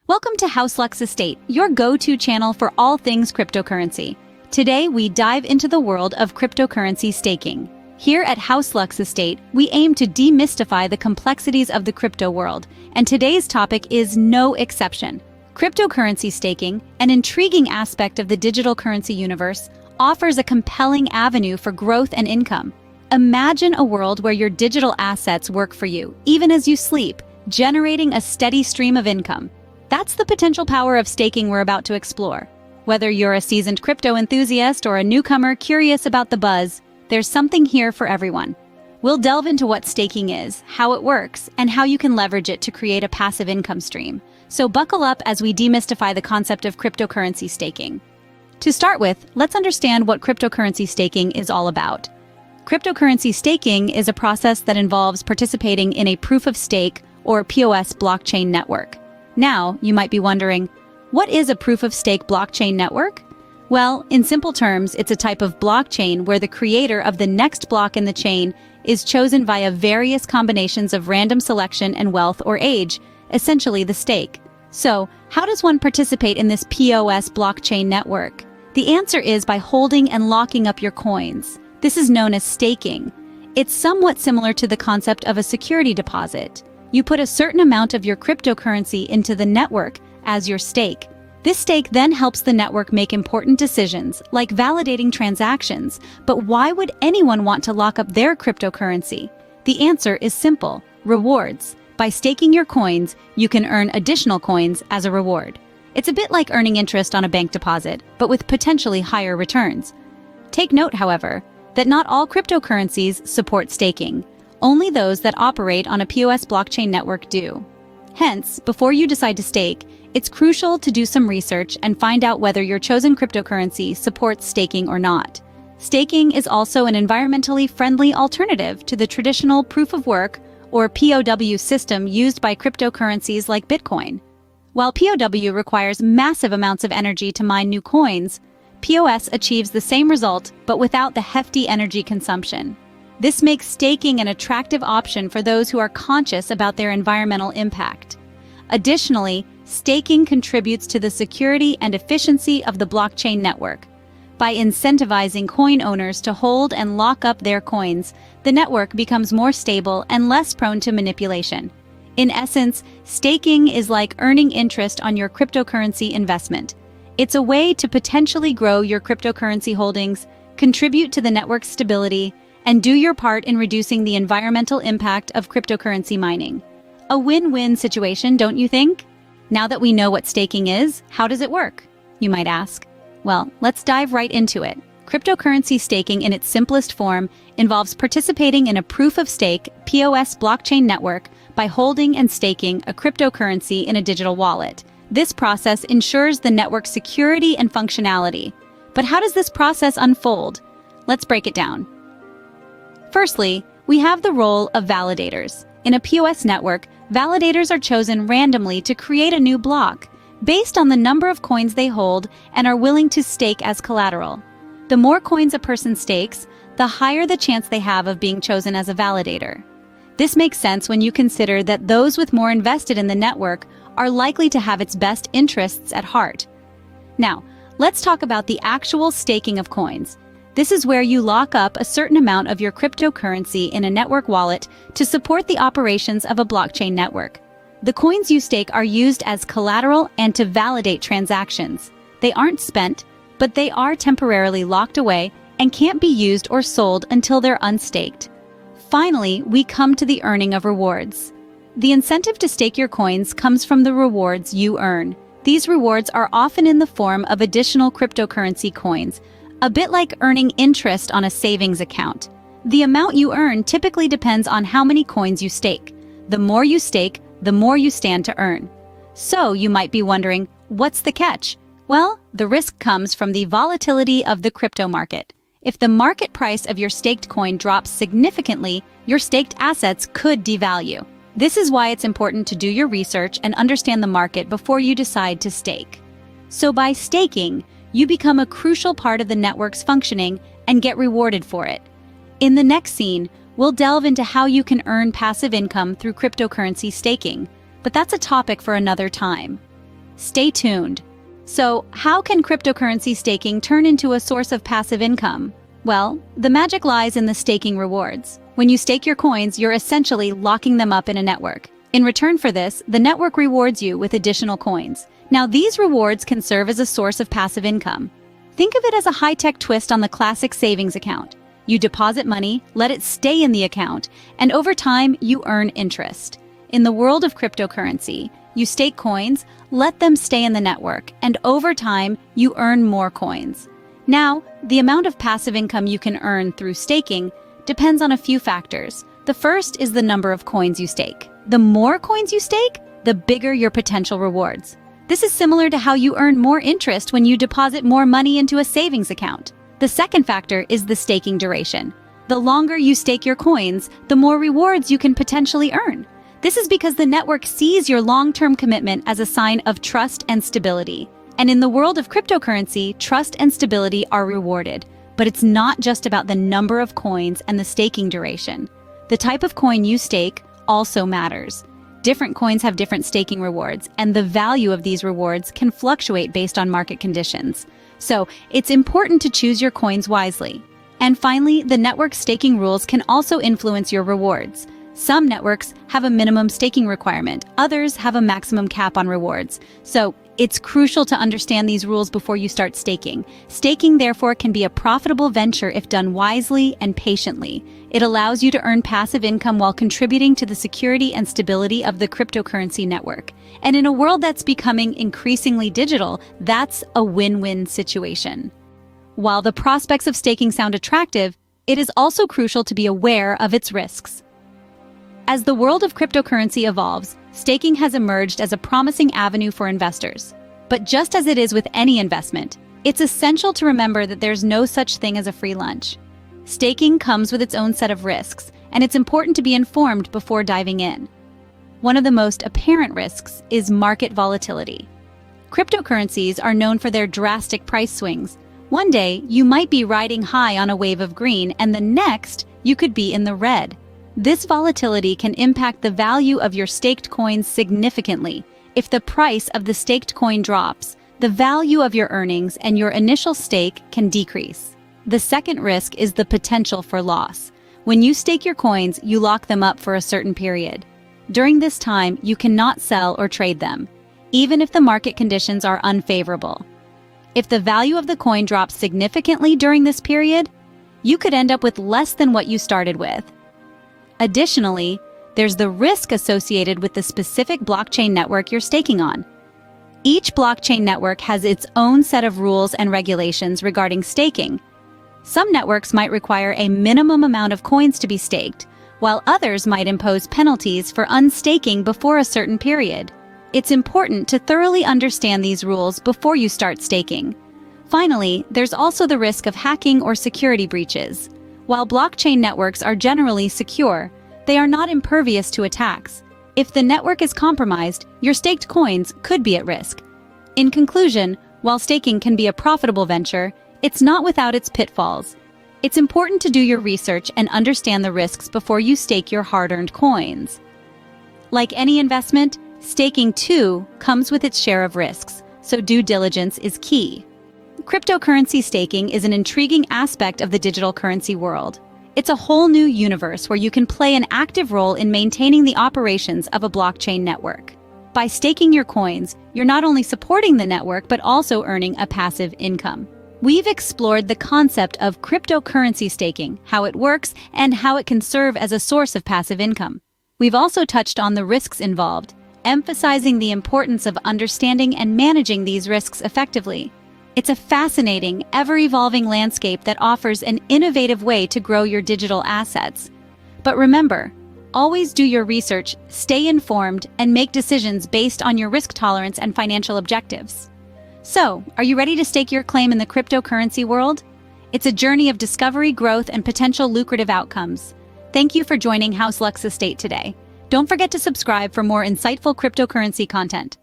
Welcome to House Lux Estate, your go-to channel for all things cryptocurrency. Today, we dive into the world of cryptocurrency staking. Here at House Lux Estate, we aim to demystify the complexities of the crypto world, and today's topic is no exception. Cryptocurrency staking, an intriguing aspect of the digital currency universe, offers a compelling avenue for growth and income. Imagine a world where your digital assets work for you, even as you sleep, generating a steady stream of income. That's the potential power of staking we're about to explore. Whether you're a seasoned crypto enthusiast or a newcomer curious about the buzz, there's something here for everyone. We'll delve into what staking is, how it works, and how you can leverage it to create a passive income stream. So buckle up as we demystify the concept of cryptocurrency staking. To start with, let's understand what cryptocurrency staking is all about. Cryptocurrency staking is a process that involves participating in a proof-of-stake or POS blockchain network. Now, you might be wondering, what is a proof-of-stake blockchain network? Well, in simple terms, it's a type of blockchain where the creator of the next block in the chain is chosen via various combinations of random selection and wealth or age, essentially the stake. So, how does one participate in this POS blockchain network? The answer is by holding and locking up your coins. This is known as staking. It's somewhat similar to the concept of a security deposit. You put a certain amount of your cryptocurrency into the network as your stake. This stake then helps the network make important decisions, like validating transactions. But why would anyone want to lock up their cryptocurrency? The answer is simple: rewards. By staking your coins, you can earn additional coins as a reward. It's a bit like earning interest on a bank deposit, but with potentially higher returns. Take note, however, that not all cryptocurrencies support staking. Only those that operate on a POS blockchain network do. Hence, before you decide to stake, it's crucial to do some research and find out whether your chosen cryptocurrency supports staking or not. Staking is also an environmentally friendly alternative to the traditional proof-of-work or POW system used by cryptocurrencies like Bitcoin. While POW requires massive amounts of energy to mine new coins, POS achieves the same result but without the hefty energy consumption. This makes staking an attractive option for those who are conscious about their environmental impact. Additionally, staking contributes to the security and efficiency of the blockchain network. By incentivizing coin owners to hold and lock up their coins, the network becomes more stable and less prone to manipulation. In essence, staking is like earning interest on your cryptocurrency investment. It's a way to potentially grow your cryptocurrency holdings, contribute to the network's stability, and do your part in reducing the environmental impact of cryptocurrency mining. A win-win situation, don't you think? Now that we know what staking is, how does it work? You might ask. Well, let's dive right into it. Cryptocurrency staking in its simplest form involves participating in a proof-of-stake POS blockchain network by holding and staking a cryptocurrency in a digital wallet. This process ensures the network's security and functionality. But how does this process unfold? Let's break it down. Firstly, we have the role of validators. In a POS network, validators are chosen randomly to create a new block, based on the number of coins they hold and are willing to stake as collateral. The more coins a person stakes, the higher the chance they have of being chosen as a validator. This makes sense when you consider that those with more invested in the network are likely to have its best interests at heart. Now, let's talk about the actual staking of coins. This is where you lock up a certain amount of your cryptocurrency in a network wallet to support the operations of a blockchain network. The coins you stake are used as collateral and to validate transactions. They aren't spent, but they are temporarily locked away and can't be used or sold until they're unstaked. Finally, we come to the earning of rewards. The incentive to stake your coins comes from the rewards you earn. These rewards are often in the form of additional cryptocurrency coins, a bit like earning interest on a savings account. The amount you earn typically depends on how many coins you stake. The more you stake, the more you stand to earn. So you might be wondering, what's the catch? Well, the risk comes from the volatility of the crypto market. If the market price of your staked coin drops significantly, your staked assets could devalue. This is why it's important to do your research and understand the market before you decide to stake. So by staking, you become a crucial part of the network's functioning and get rewarded for it. In the next scene, we'll delve into how you can earn passive income through cryptocurrency staking, but that's a topic for another time. Stay tuned. So, how can cryptocurrency staking turn into a source of passive income? Well, the magic lies in the staking rewards. When you stake your coins, you're essentially locking them up in a network. In return for this, the network rewards you with additional coins. Now, these rewards can serve as a source of passive income. Think of it as a high-tech twist on the classic savings account. You deposit money, let it stay in the account, and over time, you earn interest. In the world of cryptocurrency, you stake coins, let them stay in the network, and over time, you earn more coins. Now, the amount of passive income you can earn through staking depends on a few factors. The first is the number of coins you stake. The more coins you stake, the bigger your potential rewards. This is similar to how you earn more interest when you deposit more money into a savings account. The second factor is the staking duration. The longer you stake your coins, the more rewards you can potentially earn. This is because the network sees your long-term commitment as a sign of trust and stability. And in the world of cryptocurrency, trust and stability are rewarded. But it's not just about the number of coins and the staking duration. The type of coin you stake also matters. Different coins have different staking rewards, and the value of these rewards can fluctuate based on market conditions. So, it's important to choose your coins wisely. And finally, the network staking rules can also influence your rewards. Some networks have a minimum staking requirement, others have a maximum cap on rewards. So, it's crucial to understand these rules before you start staking. Staking, therefore, can be a profitable venture if done wisely and patiently. It allows you to earn passive income while contributing to the security and stability of the cryptocurrency network. And in a world that's becoming increasingly digital, that's a win-win situation. While the prospects of staking sound attractive, it is also crucial to be aware of its risks. As the world of cryptocurrency evolves, staking has emerged as a promising avenue for investors. But just as it is with any investment, it's essential to remember that there's no such thing as a free lunch. Staking comes with its own set of risks, and it's important to be informed before diving in. One of the most apparent risks is market volatility. Cryptocurrencies are known for their drastic price swings. One day, you might be riding high on a wave of green, and the next, you could be in the red. This volatility can impact the value of your staked coins significantly. If the price of the staked coin drops, the value of your earnings and your initial stake can decrease. The second risk is the potential for loss. When you stake your coins, you lock them up for a certain period. During this time, you cannot sell or trade them, even if the market conditions are unfavorable. If the value of the coin drops significantly during this period, you could end up with less than what you started with. Additionally, there's the risk associated with the specific blockchain network you're staking on. Each blockchain network has its own set of rules and regulations regarding staking. Some networks might require a minimum amount of coins to be staked, while others might impose penalties for unstaking before a certain period. It's important to thoroughly understand these rules before you start staking. Finally, there's also the risk of hacking or security breaches. While blockchain networks are generally secure, they are not impervious to attacks. If the network is compromised, your staked coins could be at risk. In conclusion, while staking can be a profitable venture, it's not without its pitfalls. It's important to do your research and understand the risks before you stake your hard-earned coins. Like any investment, staking too comes with its share of risks, so due diligence is key. Cryptocurrency staking is an intriguing aspect of the digital currency world. It's a whole new universe where you can play an active role in maintaining the operations of a blockchain network. By staking your coins, you're not only supporting the network but also earning a passive income. We've explored the concept of cryptocurrency staking, how it works, and how it can serve as a source of passive income. We've also touched on the risks involved, emphasizing the importance of understanding and managing these risks effectively. It's a fascinating, ever-evolving landscape that offers an innovative way to grow your digital assets. But remember, always do your research, stay informed, and make decisions based on your risk tolerance and financial objectives. So, are you ready to stake your claim in the cryptocurrency world? It's a journey of discovery, growth, and potential lucrative outcomes. Thank you for joining House Lux Estate today. Don't forget to subscribe for more insightful cryptocurrency content.